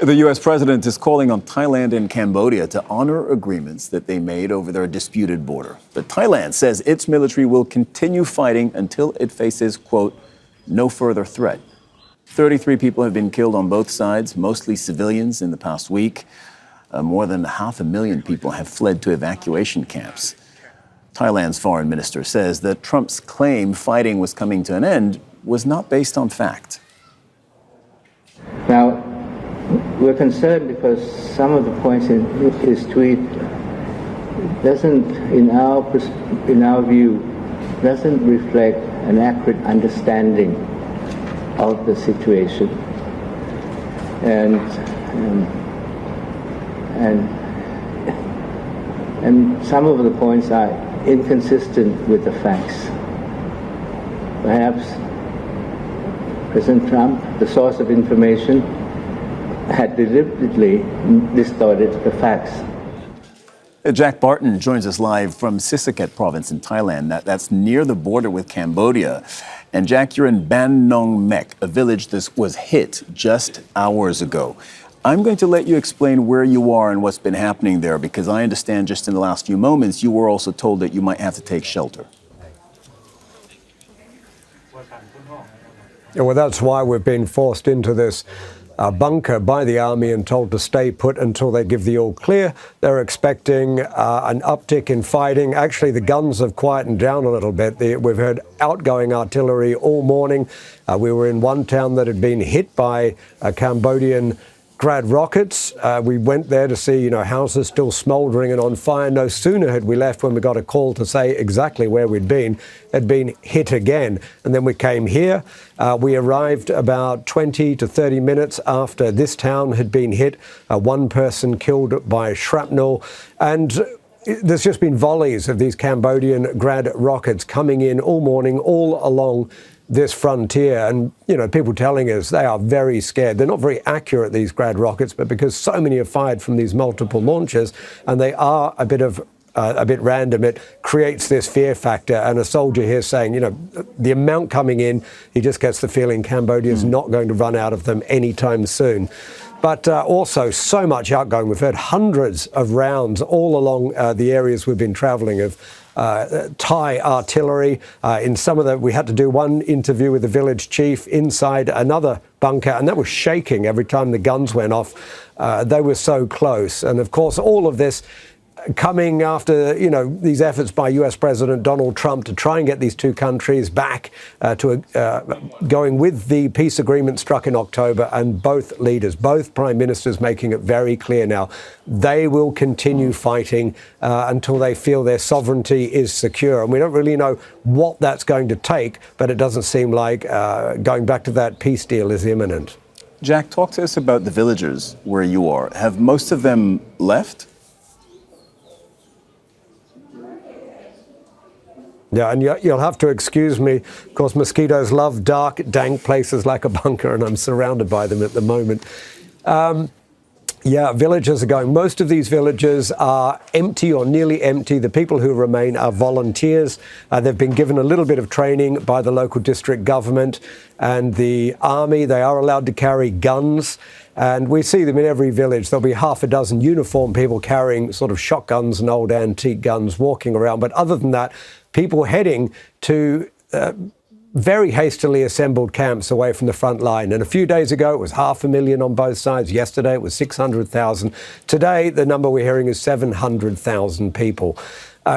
The U.S. president is calling on Thailand and Cambodia to honor agreements that they made over their disputed border. But Thailand says its military will continue fighting until it faces, quote, no further threat. 33 people have been killed on both sides, mostly civilians, in the past week. More than 500,000 people have fled to evacuation camps. Thailand's foreign minister says that Trump's claim fighting was coming to an end was not based on fact. Now, we're concerned because some of the points in his tweet doesn't, in our view, doesn't reflect an accurate understanding of the situation, and some of the points are inconsistent with the facts. Perhaps President Trump, the source of information, had deliberately distorted the facts. Jack Barton joins us live from Sisaket province in Thailand. That's near the border with Cambodia. And Jack, you're in Ban Nong Mek, a village that was hit just hours ago. I'm going to let you explain where you are and what's been happening there, because I understand just in the last few moments you were also told that you might have to take shelter. Yeah, well, that's why we've been forced into this bunker by the army and told to stay put until they give the all clear. They're expecting an uptick in fighting. Actually, the guns have quietened down a little bit. We've heard outgoing artillery all morning. We were in one town that had been hit by Cambodian Grad rockets. We went there to see, houses still smouldering and on fire. No sooner had we left when we got a call to say exactly where we'd been. Had been hit again. And then we came here. We arrived about 20 to 30 minutes after this town had been hit. One person killed by shrapnel. And there's just been volleys of these Cambodian Grad rockets coming in all morning, all along this frontier. And, people telling us they are very scared. They're not very accurate, these Grad rockets, but because so many are fired from these multiple launches and they are a bit random, it creates this fear factor. And a soldier here saying, the amount coming in, he just gets the feeling Cambodia is not going to run out of them anytime soon. But also so much outgoing. We've heard hundreds of rounds all along the areas we've been traveling of Thai artillery. In some of we had to do one interview with the village chief inside another bunker, and that was shaking every time the guns went off. They were so close. And of course, all of this coming after, these efforts by US President Donald Trump to try and get these two countries back to going with the peace agreement struck in October, and both leaders, both prime ministers making it very clear now they will continue fighting until they feel their sovereignty is secure. And we don't really know what that's going to take, but it doesn't seem like going back to that peace deal is imminent. Jack, talk to us about the villagers where you are. Have most of them left? Yeah, and you'll have to excuse me. Of course, mosquitoes love dark, dank places like a bunker, and I'm surrounded by them at the moment. Villages are going. Most of these villages are empty or nearly empty. The people who remain are volunteers. They've been given a little bit of training by the local district government and the army. They are allowed to carry guns. And we see them in every village. There'll be half a dozen uniformed people carrying sort of shotguns and old antique guns walking around. But other than that, people heading to very hastily assembled camps away from the front line. And a few days ago, it was 500,000 on both sides. Yesterday, it was 600,000. Today, the number we're hearing is 700,000 people.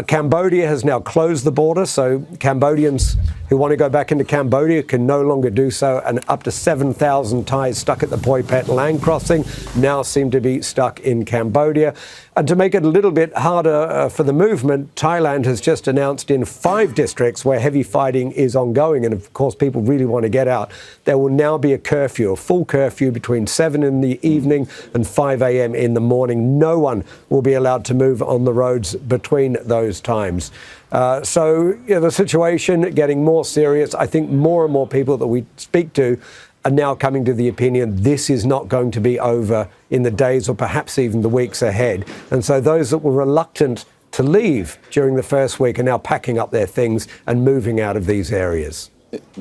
Cambodia has now closed the border, so Cambodians who want to go back into Cambodia can no longer do so, and up to 7,000 Thais stuck at the Poi Phet land crossing now seem to be stuck in Cambodia. And to make it a little bit harder for the movement, Thailand has just announced in 5 districts where heavy fighting is ongoing, and of course people really want to get out, there will now be a curfew, a full curfew between 7 in the evening and 5 a.m. in the morning. No one will be allowed to move on the roads between those times. The situation getting more serious. I think more and more people that we speak to are now coming to the opinion this is not going to be over in the days or perhaps even the weeks ahead. And so those that were reluctant to leave during the first week are now packing up their things and moving out of these areas.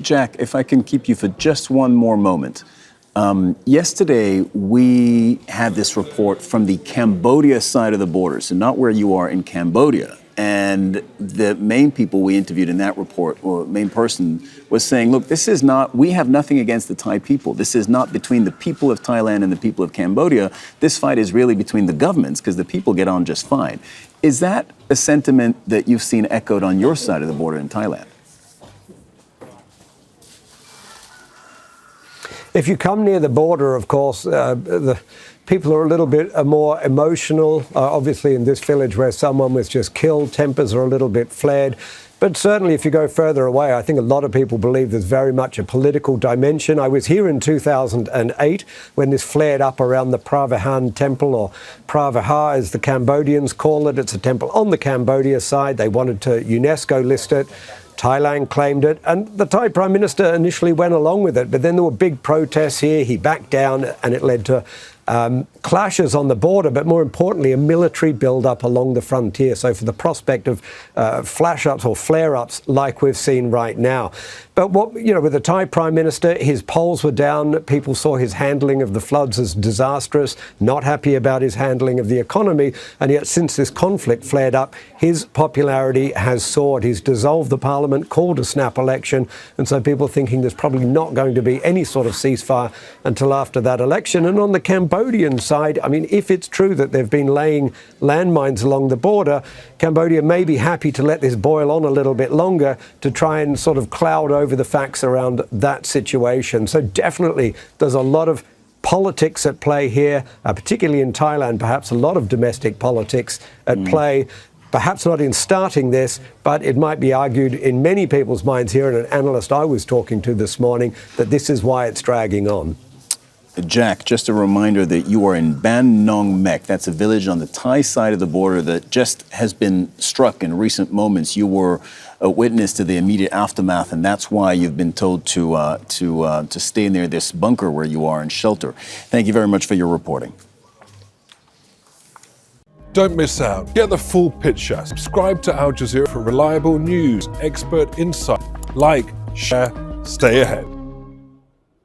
Jack, if I can keep you for just one more moment. Yesterday, we had this report from the Cambodia side of the border, so not where you are in Cambodia. And the main people we interviewed in that report, or main person, was saying, look, this is not, we have nothing against the Thai people. This is not between the people of Thailand and the people of Cambodia. This fight is really between the governments, because the people get on just fine. Is that a sentiment that you've seen echoed on your side of the border in Thailand? If you come near the border, of course, the people are a little bit more emotional. Obviously, in this village where someone was just killed, tempers are a little bit flared. But certainly, if you go further away, I think a lot of people believe there's very much a political dimension. I was here in 2008 when this flared up around the Pravihan temple, or Praviha as the Cambodians call it. It's a temple on the Cambodia side. They wanted to UNESCO list it. Thailand claimed it, and the Thai Prime Minister initially went along with it, but then there were big protests here. He backed down, and it led to clashes on the border, but more importantly, a military build-up along the frontier. So for the prospect of flash-ups or flare-ups like we've seen right now. But with the Thai Prime Minister, his polls were down. People saw his handling of the floods as disastrous, not happy about his handling of the economy. And yet, since this conflict flared up, his popularity has soared. He's dissolved the parliament, called a snap election. And so people thinking there's probably not going to be any sort of ceasefire until after that election. And on the Cambodian side, I mean, if it's true that they've been laying landmines along the border, Cambodia may be happy to let this boil on a little bit longer to try and sort of cloud over the facts around that situation. So definitely there's a lot of politics at play here, particularly in Thailand, perhaps a lot of domestic politics at play. Perhaps not in starting this, but it might be argued in many people's minds here, and an analyst I was talking to this morning, that this is why it's dragging on. Jack, just a reminder that you are in Ban Nong Mek. That's a village on the Thai side of the border that just has been struck in recent moments. You were a witness to the immediate aftermath, and that's why you've been told to stay near this bunker where you are and shelter. Thank you very much for your reporting. Don't miss out. Get the full picture. Subscribe to Al Jazeera for reliable news, expert insight. Like, share, stay ahead.